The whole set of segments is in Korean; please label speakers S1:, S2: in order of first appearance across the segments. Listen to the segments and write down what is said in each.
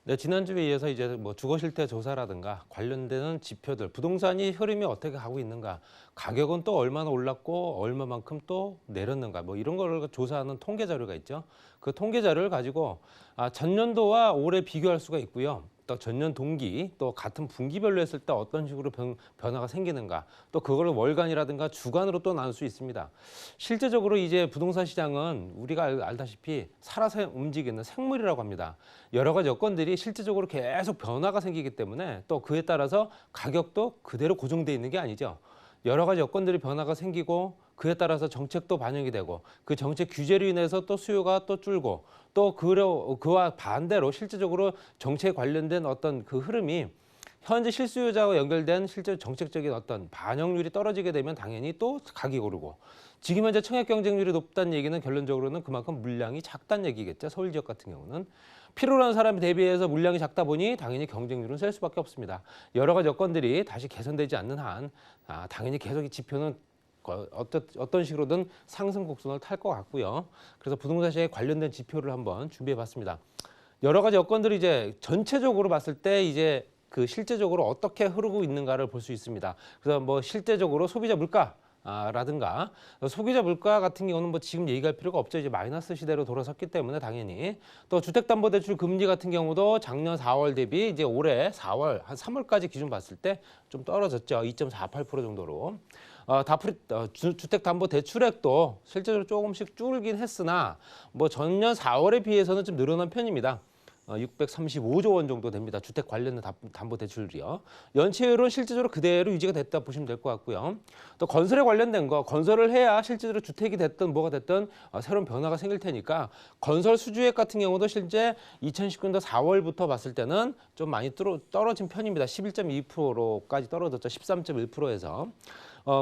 S1: 네, 지난주에 이어서 이제 뭐 주거 실태 조사라든가 관련되는 지표들, 부동산이 흐름이 어떻게 가고 있는가, 가격은 또 얼마나 올랐고 얼마만큼 또 내렸는가, 뭐 이런 걸 조사하는 통계 자료가 있죠. 그 통계 자료를 가지고 전년도와 올해 비교할 수가 있고요. 또 전년 동기, 또 같은 분기별로 했을 때 어떤 식으로 변화가 생기는가, 또 그걸 월간이라든가 주간으로 또 나눌 수 있습니다. 실제적으로 이제 부동산 시장은 우리가 알다시피 살아서 움직이는 생물이라고 합니다. 여러 가지 여건들이 실질적으로 계속 변화가 생기기 때문에 또 그에 따라서 가격도 그대로 고정돼 있는 게 아니죠. 여러 가지 여건들이 변화가 생기고 그에 따라서 정책도 반영이 되고 그 정책 규제로 인해서 또 수요가 또 줄고 또 그와 반대로 실질적으로 정책에 관련된 어떤 그 흐름이 현재 실수요자와 연결된 실제 정책적인 어떤 반영률이 떨어지게 되면 당연히 또 가격이 오르고 지금 현재 청약 경쟁률이 높다는 얘기는 결론적으로는 그만큼 물량이 작다는 얘기겠죠. 서울 지역 같은 경우는. 필요로 하는 사람에 대비해서 물량이 작다 보니 당연히 경쟁률은 셀 수밖에 없습니다. 여러 가지 여건들이 다시 개선되지 않는 한 당연히 계속 이 지표는 어떤 식으로든 상승 곡선을 탈 것 같고요. 그래서 부동산 시장에 관련된 지표를 한번 준비해 봤습니다. 여러 가지 여건들이 이제 전체적으로 봤을 때 이제 그 실제적으로 어떻게 흐르고 있는가를 볼 수 있습니다. 그래서 뭐 실제적으로 소비자 물가 라든가 소비자 물가 같은 경우는 뭐 지금 얘기할 필요가 없죠. 이제 마이너스 시대로 돌아섰기 때문에 당연히 또 주택담보대출 금리 같은 경우도 작년 4월 대비 이제 올해 4월 한 3월까지 기준 봤을 때 좀 떨어졌죠. 2.48% 정도로. 주택담보대출액도 실제로 조금씩 줄긴 했으나 뭐 전년 4월에 비해서는 좀 늘어난 편입니다. 635조 원 정도 됩니다. 주택 관련된 담보대출이요. 연체율은 실질적으로 그대로 유지가 됐다 보시면 될 것 같고요. 또 건설에 관련된 거, 건설을 해야 실질적으로 주택이 됐든 뭐가 됐든 새로운 변화가 생길 테니까 건설 수주액 같은 경우도 실제 2019년도 4월부터 봤을 때는 좀 많이 떨어진 편입니다. 11.2%까지 떨어졌죠. 13.1%에서.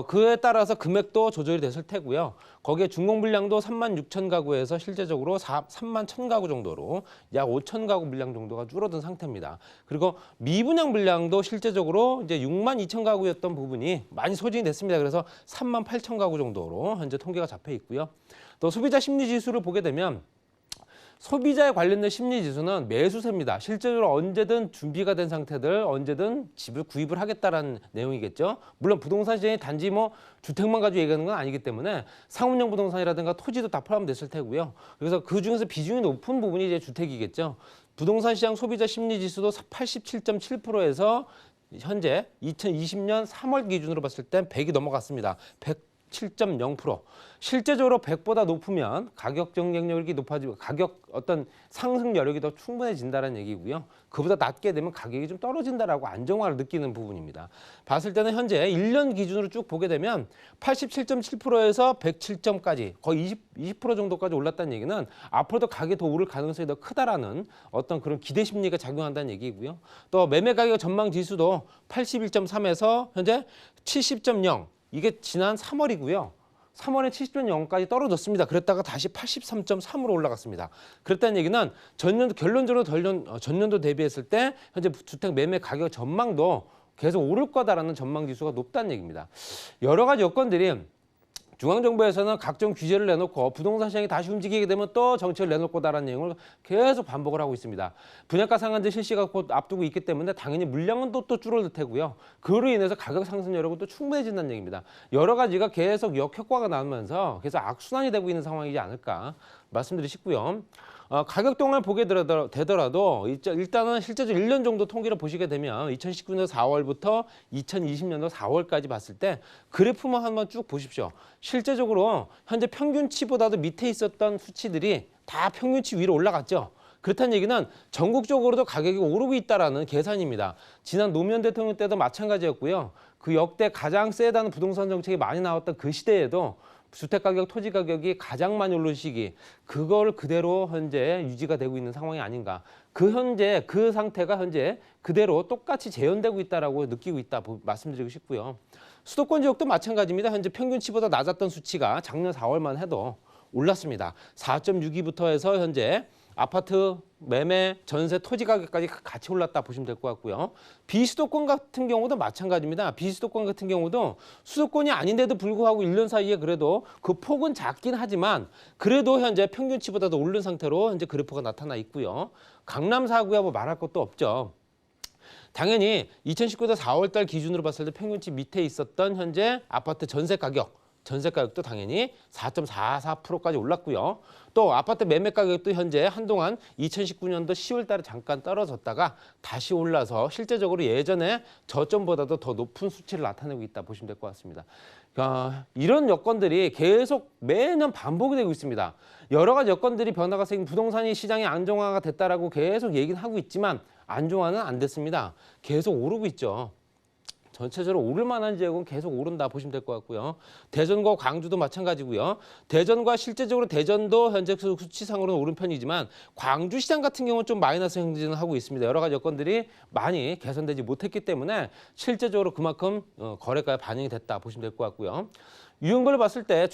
S1: 그에 따라서 금액도 조절이 됐을 테고요. 거기에 준공 물량도 3만 6천 가구에서 실제적으로 3만 1천 가구 정도로 약 5천 가구 물량 정도가 줄어든 상태입니다. 그리고 미분양 물량도 실제적으로 이제 6만 2천 가구였던 부분이 많이 소진이 됐습니다. 그래서 3만 8천 가구 정도로 현재 통계가 잡혀 있고요. 또 소비자 심리 지수를 보게 되면 소비자에 관련된 심리지수는 매수세입니다. 실제로 언제든 준비가 된 상태들 언제든 집을 구입을 하겠다라는 내용이겠죠. 물론 부동산 시장이 단지 뭐 주택만 가지고 얘기하는 건 아니기 때문에 상업용 부동산이라든가 토지도 다 포함됐을 테고요. 그래서 그중에서 비중이 높은 부분이 이제 주택이겠죠. 부동산 시장 소비자 심리지수도 87.7%에서 현재 2020년 3월 기준으로 봤을 땐 100이 넘어갔습니다. 7.0%. 실제적으로 100보다 높으면 가격 경쟁력이 높아지고 가격 어떤 상승 여력이 더 충분해진다는 얘기고요. 그보다 낮게 되면 가격이 좀 떨어진다라고 안정화를 느끼는 부분입니다. 봤을 때는 현재 1년 기준으로 쭉 보게 되면 87.7%에서 107점까지 거의 20% 정도까지 올랐다는 얘기는 앞으로도 가격이 더 오를 가능성이 더 크다라는 어떤 그런 기대 심리가 작용한다는 얘기고요. 또 매매 가격 전망 지수도 81.3에서 현재 70.0 이게 지난 3월이고요. 3월에 70.0까지 떨어졌습니다. 그랬다가 다시 83.3으로 올라갔습니다. 그랬다는 얘기는 결론적으로 전년도 대비했을 때 현재 주택 매매 가격 전망도 계속 오를 거다라는 전망 지수가 높다는 얘기입니다. 여러 가지 여건들이 중앙정부에서는 각종 규제를 내놓고 부동산 시장이 다시 움직이게 되면 또 정책을 내놓을 거다라는 내용을 계속 반복을 하고 있습니다. 분양가 상한제 실시가 곧 앞두고 있기 때문에 당연히 물량은 또 줄어들 테고요. 그로 인해서 가격 상승 여력은 또 충분해진다는 얘기입니다. 여러 가지가 계속 역효과가 나면서 계속 악순환이 되고 있는 상황이지 않을까 말씀드리고 싶고요. 가격 동안 보게 되더라도 일단은 실제적으로 1년 정도 통계를 보시게 되면 2019년 4월부터 2020년도 4월까지 봤을 때 그래프만 한번 쭉 보십시오. 실제적으로 현재 평균치보다도 밑에 있었던 수치들이 다 평균치 위로 올라갔죠. 그렇다는 얘기는 전국적으로도 가격이 오르고 있다는 계산입니다. 지난 노무현 대통령 때도 마찬가지였고요. 그 역대 가장 세다는 부동산 정책이 많이 나왔던 그 시대에도 주택가격, 토지가격이 가장 많이 오른 시기, 그걸 그대로 현재 유지가 되고 있는 상황이 아닌가. 그 상태가 현재 그대로 똑같이 재현되고 있다라고 느끼고 있다 말씀드리고 싶고요. 수도권 지역도 마찬가지입니다. 현재 평균치보다 낮았던 수치가 작년 4월만 해도 올랐습니다. 4.62부터 해서 현재 아파트 매매, 전세, 토지 가격까지 같이 올랐다 보시면 될 것 같고요. 비수도권 같은 경우도 마찬가지입니다. 비수도권 같은 경우도 수도권이 아닌데도 불구하고 1년 사이에 그래도 그 폭은 작긴 하지만 그래도 현재 평균치보다도 오른 상태로 현재 그래프가 나타나 있고요. 강남 4구야 뭐 말할 것도 없죠. 당연히 2019년 4월 달 기준으로 봤을 때 평균치 밑에 있었던 현재 아파트 전세 가격도 당연히 4.44%까지 올랐고요. 또 아파트 매매 가격도 현재 한동안 2019년도 10월 달에 잠깐 떨어졌다가 다시 올라서 실제적으로 예전에 저점보다도 더 높은 수치를 나타내고 있다 보시면 될 것 같습니다. 이런 여건들이 계속 매년 반복이 되고 있습니다. 여러 가지 여건들이 변화가 생긴 부동산 시장이 안정화가 됐다라고 계속 얘기는 하고 있지만 안정화는 안 됐습니다. 계속 오르고 있죠. 전체적으로 오를 만한 지역은 계속 오른다 보시면 될 것 같고요. 대전과 광주도 마찬가지고요. 대전과 실제적으로 대전도 현재 수치상으로는 오른 편이지만 광주시장 같은 경우는 좀 마이너스 행진을 하고 있습니다. 여러 가지 여건들이 많이 개선되지 못했기 때문에 실제적으로 그만큼 거래가에 반영이 됐다 보시면 될 것 같고요. 유형별로 봤을 때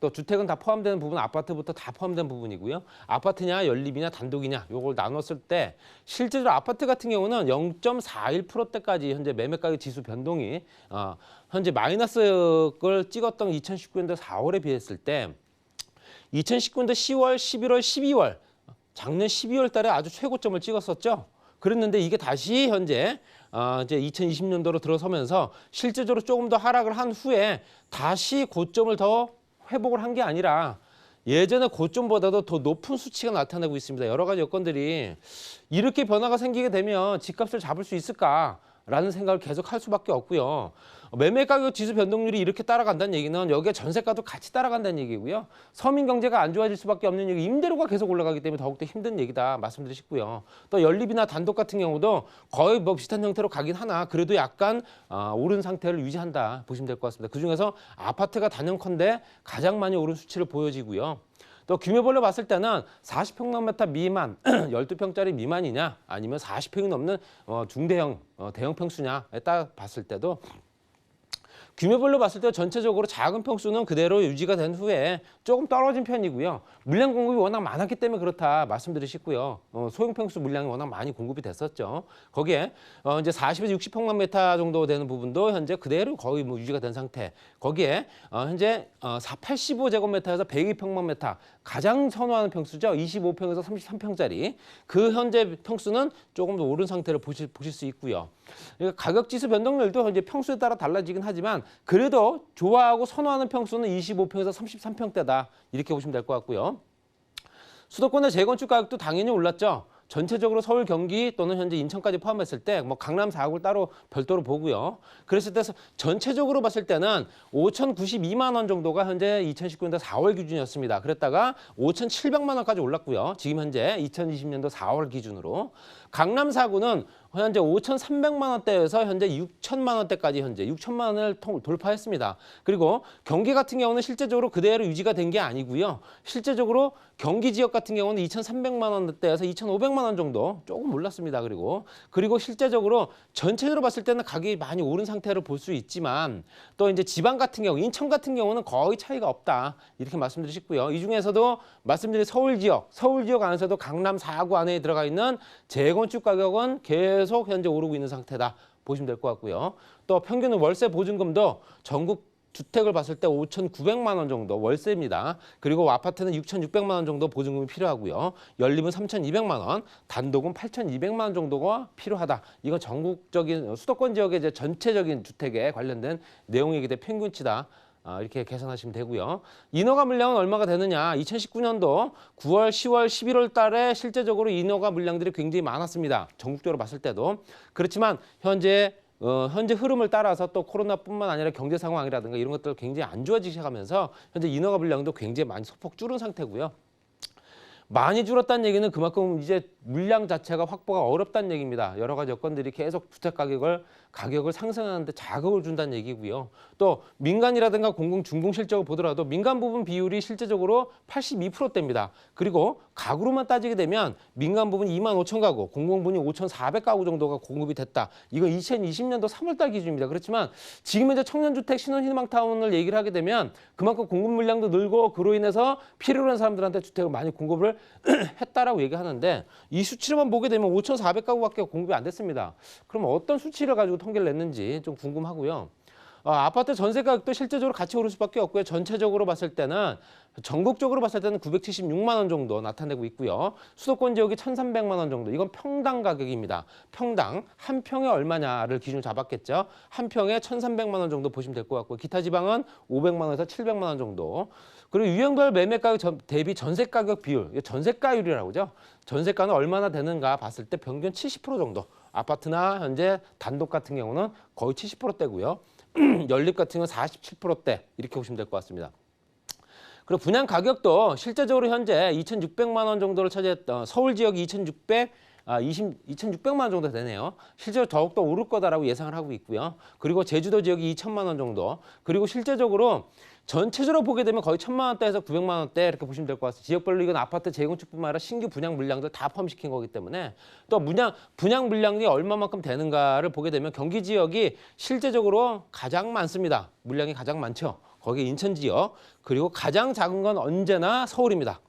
S1: 또 주택은 다 포함되는 부분, 아파트부터 다 포함된 부분이고요. 아파트냐, 연립이냐, 단독이냐 이걸 나눴을 때 실제로 아파트 같은 경우는 0.41%대까지 현재 매매가격 지수 변동이 현재 마이너스를 찍었던 2019년도 4월에 비했을 때 2019년도 10월, 11월, 12월 작년 12월 달에 아주 최고점을 찍었었죠. 그랬는데 이게 다시 현재 이제 2020년도로 들어서면서 실제적으로 조금 더 하락을 한 후에 다시 고점을 더 회복을 한 게 아니라 예전에 고점보다도 더 높은 수치가 나타나고 있습니다. 여러 가지 여건들이 이렇게 변화가 생기게 되면 집값을 잡을 수 있을까라는 생각을 계속 할 수밖에 없고요. 매매가격 지수 변동률이 이렇게 따라간다는 얘기는 여기에 전세가도 같이 따라간다는 얘기고요. 서민 경제가 안 좋아질 수밖에 없는 얘기, 임대료가 계속 올라가기 때문에 더욱더 힘든 얘기다 말씀드리고 싶고요. 또 연립이나 단독 같은 경우도 거의 뭐 비슷한 형태로 가긴 하나 그래도 약간 오른 상태를 유지한다 보시면 될 것 같습니다. 그중에서 아파트가 단연컨대 가장 많이 오른 수치를 보여지고요. 또 규모별로 봤을 때는 40평방미터 미만, 12평짜리 미만이냐 아니면 40평이 넘는 중대형, 대형 평수냐에 따라 봤을 때도 규모별로 봤을 때 전체적으로 작은 평수는 그대로 유지가 된 후에 조금 떨어진 편이고요. 물량 공급이 워낙 많았기 때문에 그렇다 말씀드리고 싶고요. 소형 평수 물량이 워낙 많이 공급이 됐었죠. 거기에 이제 40에서 60평방미터 정도 되는 부분도 현재 그대로 거의 뭐 유지가 된 상태. 거기에 현재 85제곱미터에서 102평방미터 가장 선호하는 평수죠. 25평에서 33평짜리 그 현재 평수는 조금 더 오른 상태를 보실 수 있고요. 그러니까 가격 지수 변동률도 이제 평수에 따라 달라지긴 하지만 그래도 좋아하고 선호하는 평수는 25평에서 33평대다 이렇게 보시면 될 것 같고요. 수도권의 재건축 가격도 당연히 올랐죠. 전체적으로 서울, 경기 또는 현재 인천까지 포함했을 때 뭐 강남 4구를 따로 별도로 보고요. 그랬을 때 전체적으로 봤을 때는 5,092만 원 정도가 현재 2019년도 4월 기준이었습니다. 그랬다가 5,700만 원까지 올랐고요. 지금 현재 2020년도 4월 기준으로 강남 4구는 현재 5,300만 원대에서 현재 6,000만 원대까지 현재 6,000만 원을 돌파했습니다. 그리고 경기 같은 경우는 실제적으로 그대로 유지가 된 게 아니고요. 실제적으로 경기 지역 같은 경우는 2,300만 원대에서 2,500만 원 정도 조금 올랐습니다. 그리고 실제적으로 전체적으로 봤을 때는 가격이 많이 오른 상태로 볼 수 있지만 또 이제 지방 같은 경우, 인천 같은 경우는 거의 차이가 없다 이렇게 말씀드리고 싶고요. 이 중에서도 말씀드린 서울 지역 안에서도 강남 4구 안에 들어가 있는 재건축 가격은 계속 현재 오르고 있는 상태다 보시면 될 것 같고요. 또 평균 월세 보증금도 전국 주택을 봤을 때 5,900만 원 정도 월세입니다. 그리고 아파트는 6,600만 원 정도 보증금이 필요하고요. 연립은 3,200만 원, 단독은 8,200만 원 정도가 필요하다. 이건 전국적인 수도권 지역의 이제 전체적인 주택에 관련된 내용이기 때문에 평균치다. 이렇게 계산하시면 되고요. 인허가 물량은 얼마가 되느냐. 2019년도 9월, 10월, 11월 달에 실제적으로 인허가 물량들이 굉장히 많았습니다. 전국적으로 봤을 때도. 그렇지만 현재 흐름을 따라서 또 코로나뿐만 아니라 경제 상황이라든가 이런 것들 굉장히 안 좋아지기 시작하면서 현재 인허가 물량도 굉장히 많이 소폭 줄은 상태고요. 많이 줄었다는 얘기는 그만큼 이제 물량 자체가 확보가 어렵다는 얘기입니다. 여러 가지 여건들이 계속 주택 가격을 가격을 상승하는 데 자극을 준다는 얘기고요. 또 민간이라든가 공공, 중공 실적을 보더라도 민간 부분 비율이 실제적으로 82%대입니다. 그리고 가구로만 따지게 되면 민간 부분 25,000 가구, 공공 부분이 5,400 가구 정도가 공급이 됐다. 이건 2020년도 3월달 기준입니다. 그렇지만 지금 현재 청년주택 신혼희망타운을 얘기를 하게 되면 그만큼 공급 물량도 늘고 그로 인해서 필요로 하는 사람들한테 주택을 많이 공급을 했다라고 얘기하는데 이 수치로만 보게 되면 5,400 가구밖에 공급이 안 됐습니다. 그럼 어떤 수치를 가지고 통계를 냈는지 좀 궁금하고요. 아파트 전세 가격도 실제적으로 같이 오를 수밖에 없고요. 전체적으로 봤을 때는 전국적으로 봤을 때는 976만 원 정도 나타내고 있고요. 수도권 지역이 1,300만 원 정도. 이건 평당 가격입니다. 평당 한 평에 얼마냐를 기준으로 잡았겠죠. 한 평에 1,300만 원 정도 보시면 될 것 같고요. 기타 지방은 500만 원에서 700만 원 정도. 그리고 유형별 매매 가격 대비 전세 가격 비율, 전세가율이라고 하죠. 전세가는 얼마나 되는가 봤을 때 평균 70% 정도. 아파트나 현재 단독 같은 경우는 거의 70%대고요. 연립 같은 경우는 47%대 이렇게 보시면 될 것 같습니다. 그리고 분양 가격도 실제적으로 현재 2,600만 원 정도를 차지했던 서울 지역이 2,600만 원 정도 되네요. 실제로 더욱더 오를 거다라고 예상을 하고 있고요. 그리고 제주도 지역이 2,000만 원 정도. 그리고 실제적으로 전체적으로 보게 되면 거의 1,000만 원대에서 900만 원대 이렇게 보시면 될 것 같습니다. 지역별로 이건 아파트 재건축뿐만 아니라 신규 분양 물량들 다 포함시킨 거기 때문에 또 분양 물량이 얼마만큼 되는가를 보게 되면 경기 지역이 실제적으로 가장 많습니다. 물량이 가장 많죠. 거기 인천 지역. 그리고 가장 작은 건 언제나 서울입니다.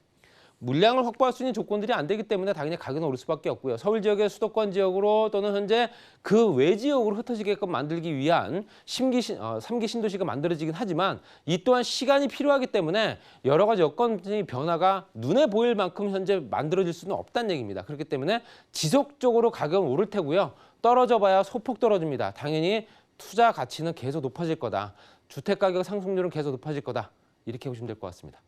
S1: 물량을 확보할 수 있는 조건들이 안 되기 때문에 당연히 가격은 오를 수밖에 없고요. 서울 지역의 수도권 지역으로 또는 현재 그 외 지역으로 흩어지게끔 만들기 위한 3기 신도시가 만들어지긴 하지만 이 또한 시간이 필요하기 때문에 여러 가지 여건의 변화가 눈에 보일 만큼 현재 만들어질 수는 없다는 얘기입니다. 그렇기 때문에 지속적으로 가격은 오를 테고요. 떨어져 봐야 소폭 떨어집니다. 당연히 투자 가치는 계속 높아질 거다. 주택 가격 상승률은 계속 높아질 거다. 이렇게 보시면 될 것 같습니다.